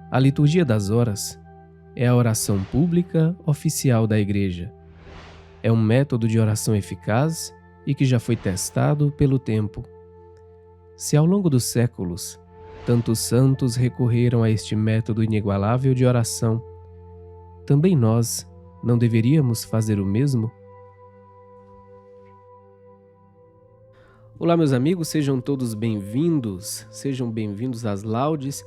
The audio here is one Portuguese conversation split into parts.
A liturgia das horas é a oração pública oficial da Igreja. É um método de oração eficaz e que já foi testado pelo tempo. Se ao longo dos séculos, tantos santos recorreram a este método inigualável de oração, também nós não deveríamos fazer o mesmo? Olá, meus amigos, sejam todos bem-vindos, às laudes.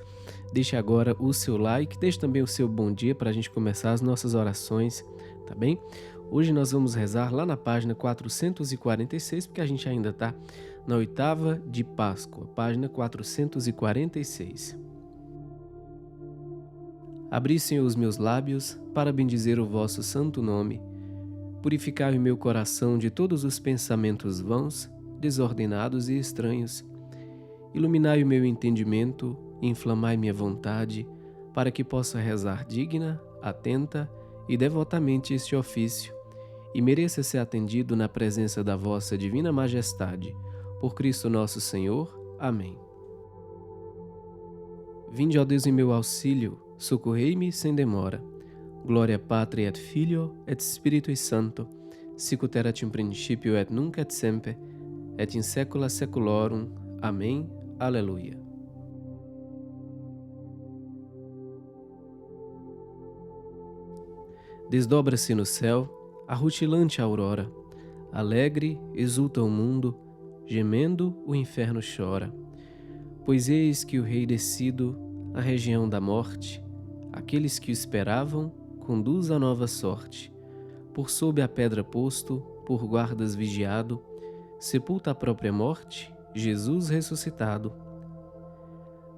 Deixe agora o seu like, deixe também o seu bom dia para a gente começar as nossas orações, tá bem? Hoje nós vamos rezar lá na página 446, porque a gente ainda está na oitava de Páscoa, página 446. Abri, Senhor, os meus lábios para bendizer o vosso santo nome. Purificai o meu coração de todos os pensamentos vãos, desordenados e estranhos. Iluminai o meu entendimento e inflamai minha vontade, para que possa rezar digna, atenta e devotamente este ofício, e mereça ser atendido na presença da vossa divina majestade. Por Cristo nosso Senhor. Amém. Vinde, ó Deus, em meu auxílio, socorrei-me sem demora. Glória Patri et Filio et Spiritui Sancto, sicut erat in principio et nunc et semper, et in saecula saeculorum. Amém. Aleluia. Desdobra-se no céu a rutilante aurora, alegre exulta o mundo, gemendo o inferno chora. Pois eis que o Rei descido à região da morte, aqueles que o esperavam conduz a nova sorte. Por sob a pedra posto, por guardas vigiado, sepulta a própria morte, Jesus ressuscitado.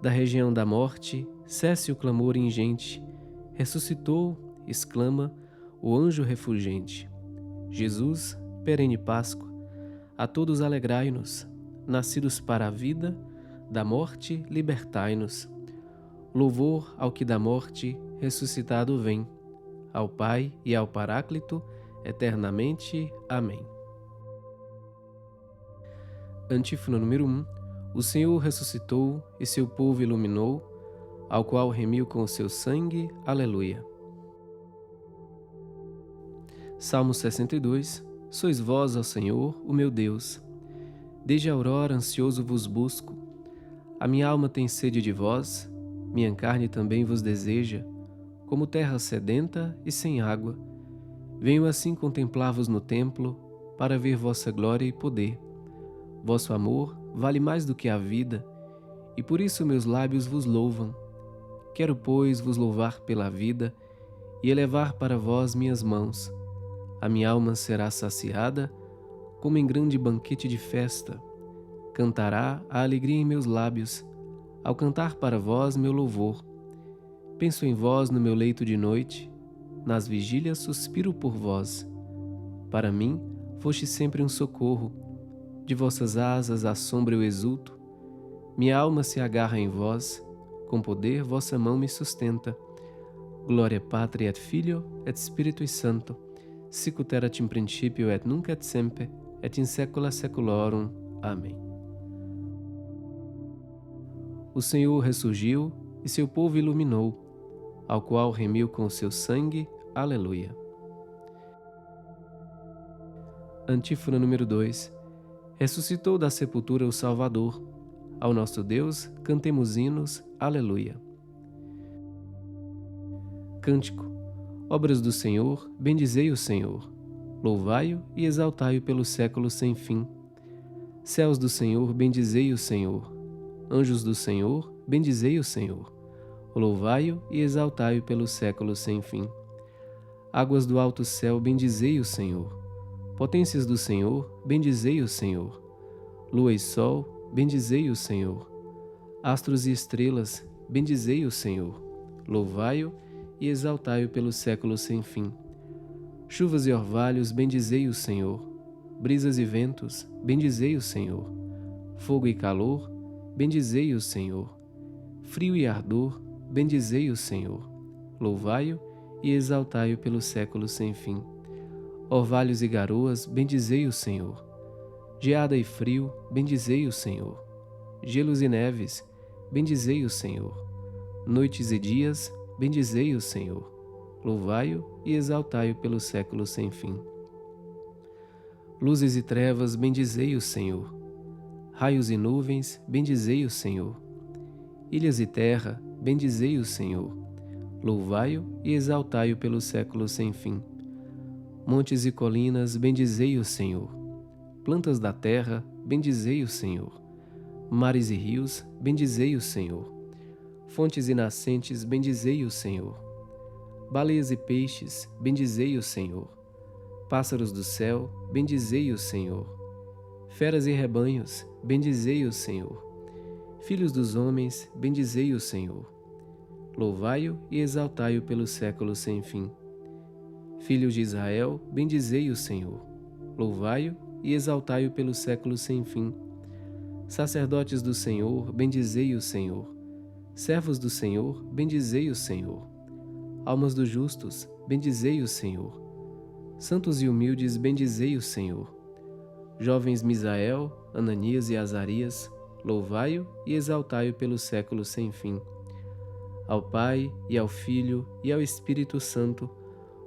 Da região da morte cesse o clamor ingente, ressuscitou, exclama o anjo refulgente. Jesus, perene Páscoa, a todos alegrai-nos, nascidos para a vida, da morte libertai-nos. Louvor ao que da morte ressuscitado vem, ao Pai e ao Paráclito, eternamente. Amém. Antífona número 1. O Senhor ressuscitou e seu povo iluminou, ao qual remiu com o seu sangue. Aleluia. Salmo 62. Sois vós, ó Senhor, o meu Deus. Desde a aurora ansioso vos busco. A minha alma tem sede de vós, minha carne também vos deseja, como terra sedenta e sem água. Venho assim contemplar-vos no templo, para ver vossa glória e poder. Vosso amor vale mais do que a vida, e por isso meus lábios vos louvam. Quero, pois, vos louvar pela vida e elevar para vós minhas mãos. A minha alma será saciada, como em grande banquete de festa. Cantará a alegria em meus lábios, ao cantar para vós meu louvor. Penso em vós no meu leito de noite, nas vigílias suspiro por vós. Para mim, foste sempre um socorro, de vossas asas à sombra eu exulto. Minha alma se agarra em vós, com poder vossa mão me sustenta. Glória Patri et Filio et Spiritui Sancto, sicut erat in principio et nunc et semper, et in saecula saeculorum. Amém. O Senhor ressurgiu e seu povo iluminou, ao qual remiu com seu sangue. Aleluia. Antífona número 2. Ressuscitou da sepultura o Salvador. Ao nosso Deus cantemos hinos. Aleluia. Cântico. Obras do Senhor, bendizei o Senhor. Louvai-o e exaltai-o pelos séculos sem fim. Céus do Senhor, bendizei o Senhor. Anjos do Senhor, bendizei o Senhor. Louvai-o e exaltai-o pelos séculos sem fim. Águas do alto céu, bendizei o Senhor. Potências do Senhor, bendizei o Senhor. Lua e sol, bendizei o Senhor. Astros e estrelas, bendizei o Senhor. Louvai-o e exaltai-o pelos séculos sem fim. Chuvas e orvalhos, bendizei o Senhor. Brisas e ventos, bendizei o Senhor. Fogo e calor, bendizei o Senhor. Frio e ardor, bendizei o Senhor. Louvai-o e exaltai-o pelos séculos sem fim. Orvalhos e garoas, bendizei o Senhor. Geada e frio, bendizei o Senhor. Gelos e neves, bendizei o Senhor. noites e dias, bendizei o Senhor. Louvai-o e exaltai-o pelos séculos sem fim. Luzes e trevas, bendizei o Senhor. Raios e nuvens, bendizei o Senhor. Ilhas e terra, bendizei o Senhor. Louvai-o e exaltai-o pelos séculos sem fim. Montes e colinas, bendizei o Senhor. Plantas da terra, bendizei o Senhor. Mares e rios, bendizei o Senhor. Fontes e nascentes, bendizei o Senhor. Baleias e peixes, bendizei o Senhor. Pássaros do céu, bendizei o Senhor. Feras e rebanhos, bendizei o Senhor. Filhos dos homens, bendizei o Senhor. Louvai-o e exaltai-o pelos séculos sem fim. Filhos de Israel, bendizei o Senhor. Louvai-o e exaltai-o pelos séculos sem fim. Sacerdotes do Senhor, bendizei o Senhor. Servos do Senhor, bendizei o Senhor. Almas dos justos, bendizei o Senhor. Santos e humildes, bendizei o Senhor. Jovens Misael, Ananias e Azarias, louvai-o e exaltai-o pelos séculos sem fim. Ao Pai, e ao Filho, e ao Espírito Santo,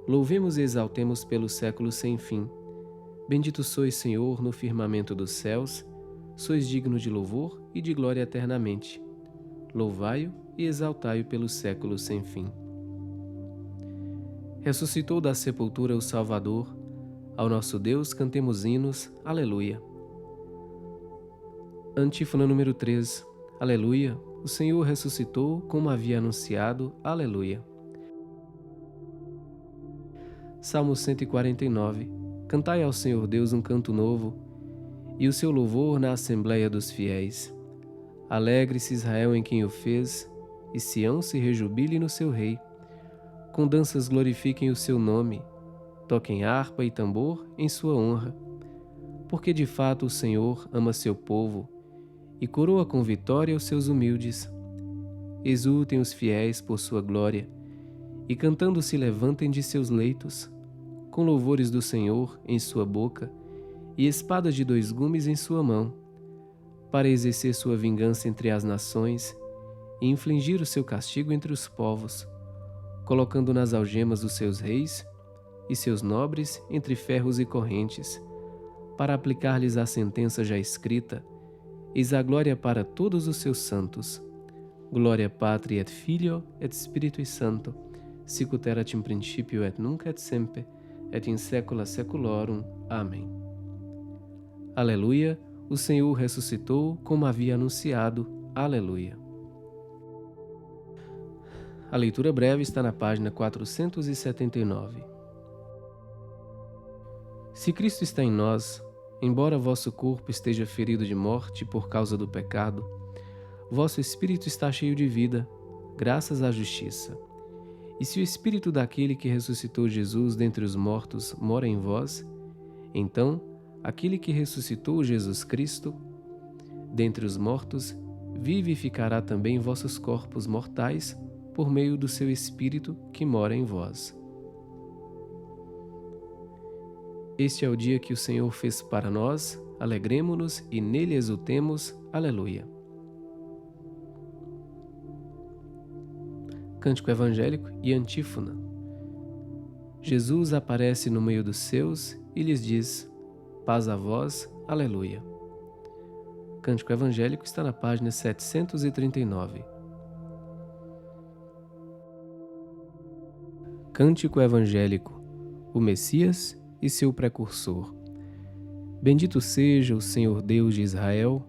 louvemos e exaltemos pelos séculos sem fim. Bendito sois, Senhor, no firmamento dos céus, sois digno de louvor e de glória eternamente. Louvai-o e exaltai-o pelos séculos sem fim. Ressuscitou da sepultura o Salvador. Ao nosso Deus cantemos hinos. Aleluia. Antífona número 3. Aleluia. O Senhor ressuscitou como havia anunciado. Aleluia. Salmo 149. Cantai ao Senhor Deus um canto novo, e o seu louvor na assembleia dos fiéis. Alegre-se Israel em quem o fez, e Sião se rejubile no seu rei. Com danças glorifiquem o seu nome, toquem harpa e tambor em sua honra. Porque de fato o Senhor ama seu povo, e coroa com vitória os seus humildes. Exultem os fiéis por sua glória, e cantando se levantem de seus leitos, com louvores do Senhor em sua boca, e espadas de 2 gumes em sua mão, para exercer sua vingança entre as nações e infligir o seu castigo entre os povos, colocando nas algemas os seus reis e seus nobres entre ferros e correntes, para aplicar-lhes a sentença já escrita. Eis a glória para todos os seus santos. Glória Patri et Filio et Spiritui Sancto, sicut erat in principio et nunc et semper, et in saecula saeculorum. Amém. Aleluia, o Senhor ressuscitou como havia anunciado. Aleluia. A leitura breve está na página 479. Se Cristo está em nós, embora vosso corpo esteja ferido de morte por causa do pecado, vosso espírito está cheio de vida, graças à justiça. E se o espírito daquele que ressuscitou Jesus dentre os mortos mora em vós, então aquele que ressuscitou Jesus Cristo dentre os mortos vivificará também vossos corpos mortais por meio do seu espírito que mora em vós. Este é o dia que o Senhor fez para nós, alegremo-nos e nele exultemos. Aleluia. Cântico evangélico e antífona. Jesus aparece no meio dos seus e lhes diz: paz a vós. Aleluia. Cântico evangélico está na página 739. Cântico evangélico. O Messias e seu precursor. Bendito seja o Senhor Deus de Israel,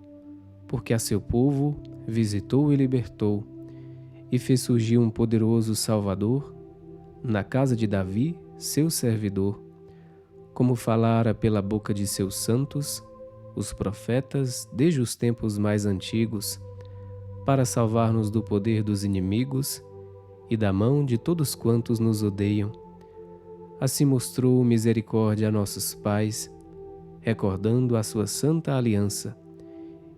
porque a seu povo visitou e libertou, e fez surgir um poderoso Salvador na casa de Davi, seu servidor, como falara pela boca de seus santos, os profetas, desde os tempos mais antigos, para salvar-nos do poder dos inimigos e da mão de todos quantos nos odeiam. Assim mostrou misericórdia a nossos pais, recordando a sua santa aliança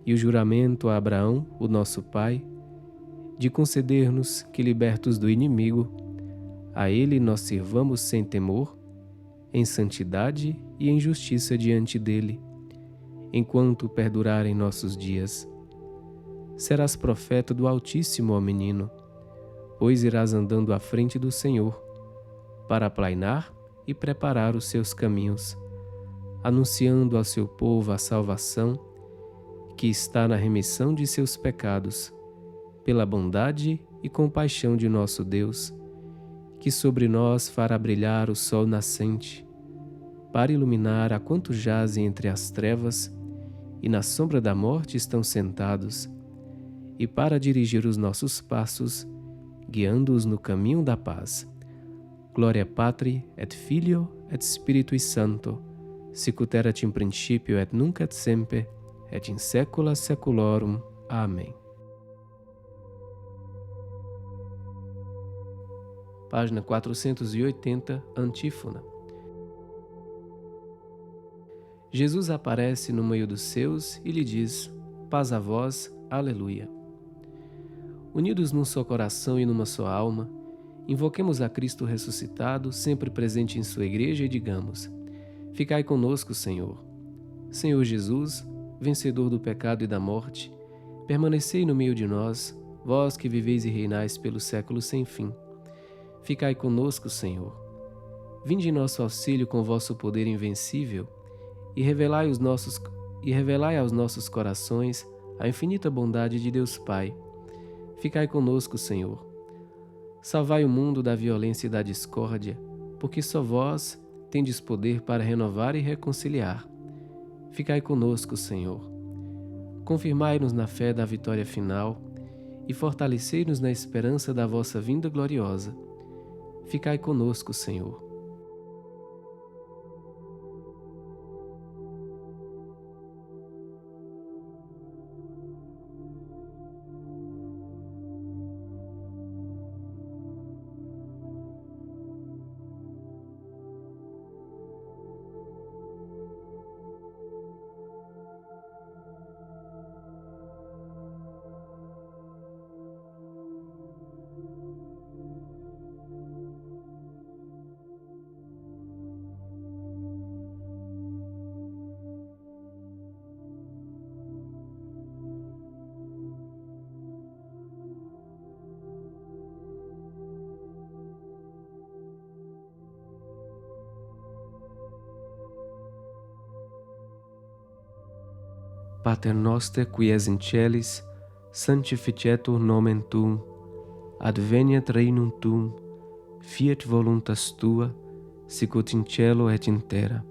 e o juramento a Abraão, o nosso pai, de conceder-nos que, libertos do inimigo, a ele nós sirvamos sem temor, em santidade e em justiça diante dele, enquanto perdurarem nossos dias. Serás profeta do Altíssimo, ó menino, pois irás andando à frente do Senhor, para aplainar e preparar os seus caminhos, anunciando ao seu povo a salvação que está na remissão de seus pecados, pela bondade e compaixão de nosso Deus, que sobre nós fará brilhar o sol nascente, para iluminar a quantos jazem entre as trevas e na sombra da morte estão sentados, e para dirigir os nossos passos, guiando-os no caminho da paz. Gloria Patri et Filio et Spiritui Sancto, sicut erat in principio et nunc et semper et in saecula saeculorum. Amém. Página 480, antífona. Jesus aparece no meio dos seus e lhe diz: paz a vós, aleluia. Unidos num só coração e numa só alma, invoquemos a Cristo ressuscitado, sempre presente em sua igreja, e digamos: ficai conosco, Senhor. Senhor Jesus, vencedor do pecado e da morte, permanecei no meio de nós, vós que viveis e reinais pelos séculos sem fim. Ficai conosco, Senhor. Vinde em nosso auxílio com vosso poder invencível e revelai aos nossos corações a infinita bondade de Deus Pai. Ficai conosco, Senhor. Salvai o mundo da violência e da discórdia, porque só vós tendes poder para renovar e reconciliar. Ficai conosco, Senhor. Confirmai-nos na fé da vitória final e fortalecei-nos na esperança da vossa vinda gloriosa. Ficai conosco, Senhor. Pater noster qui es in celis, sanctificetur nomen tuum, adveniat regnum tuum, fiat voluntas tua, sicut in cielo et in terra.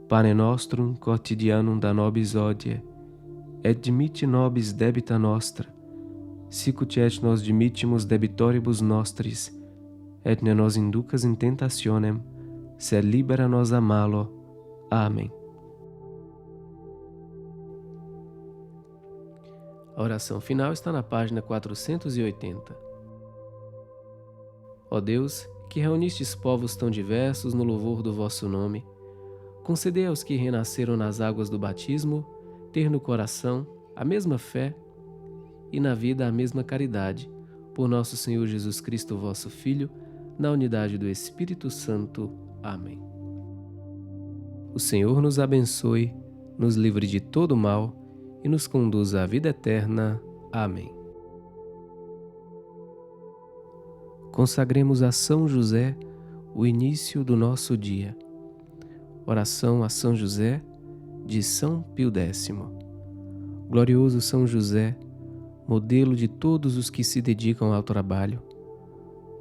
Pane nostrum quotidianum da nobis hodie, et dimitte nobis debita nostra, sicut et nos dimittimus debitoribus nostris, et ne nos inducas in tentationem, sed libera nos a malo. Amém. A oração final está na página 480. Ó Deus, que reunistes povos tão diversos no louvor do vosso nome, concedei aos que renasceram nas águas do batismo ter no coração a mesma fé e na vida a mesma caridade, por nosso Senhor Jesus Cristo, vosso Filho, na unidade do Espírito Santo. Amém. O Senhor nos abençoe, nos livre de todo mal e nos conduza à vida eterna. Amém. Consagremos a São José o início do nosso dia. Oração a São José, de São Pio X. Glorioso São José, modelo de todos os que se dedicam ao trabalho,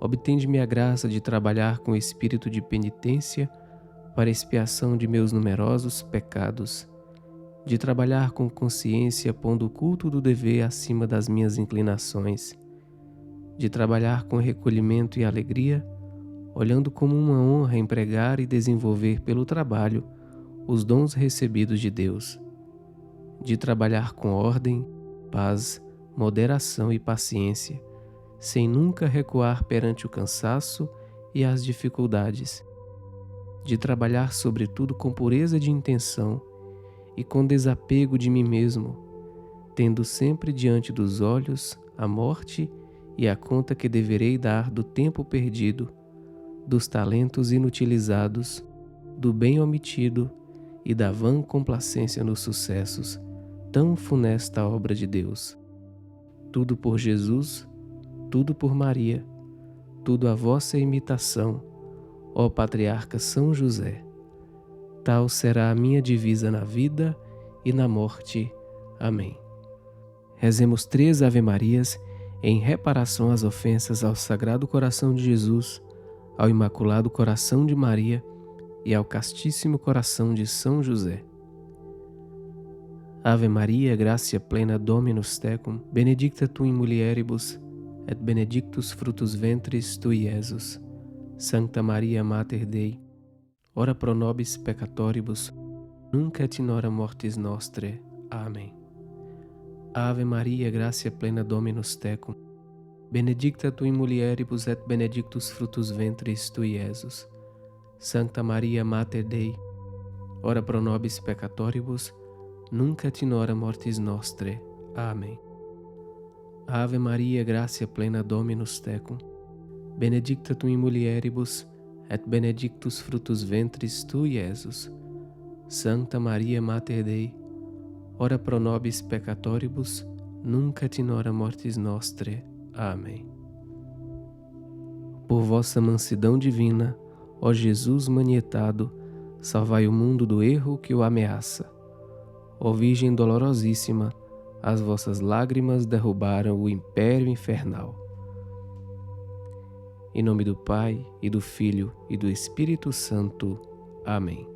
obtende-me a graça de trabalhar com espírito de penitência para expiação de meus numerosos pecados, de trabalhar com consciência pondo o culto do dever acima das minhas inclinações, de trabalhar com recolhimento e alegria, olhando como uma honra empregar e desenvolver pelo trabalho os dons recebidos de Deus, de trabalhar com ordem, paz, moderação e paciência, sem nunca recuar perante o cansaço e as dificuldades, de trabalhar sobretudo com pureza de intenção e com desapego de mim mesmo, tendo sempre diante dos olhos a morte e a conta que deverei dar do tempo perdido, dos talentos inutilizados, do bem omitido e da vã complacência nos sucessos, tão funesta obra de Deus. Tudo por Jesus, tudo por Maria, tudo a vossa imitação, ó Patriarca São José. Tal será a minha divisa na vida e na morte. Amém. Rezemos 3 Ave-Marias em reparação às ofensas ao Sagrado Coração de Jesus, ao Imaculado Coração de Maria e ao Castíssimo Coração de São José. Ave Maria, gratia plena Dominus tecum, benedicta tu in mulieribus, et benedictus fructus ventris tui, Iesus. Sancta Maria Mater Dei, ora pro nobis peccatoribus, nunc et in hora mortis nostre. Amém. Ave Maria, gratia plena Dominus tecum, benedicta tu in mulieribus et benedictus fructus ventris tui, Iesus. Sancta Maria Mater Dei, ora pro nobis peccatoribus, nunc et in hora mortis nostre. Amém. Ave Maria, gratia plena Dominus tecum, benedicta tu in mulieribus, et benedictus fructus ventris tui, Iesus. Sancta Maria Mater Dei, ora pro nobis peccatoribus, nunc et in hora mortis nostre. Amém. Por vossa mansidão divina, ó Jesus manietado, salvai o mundo do erro que o ameaça. Ó Virgem dolorosíssima, as vossas lágrimas derrubaram o império infernal. Em nome do Pai, e do Filho, e do Espírito Santo. Amém.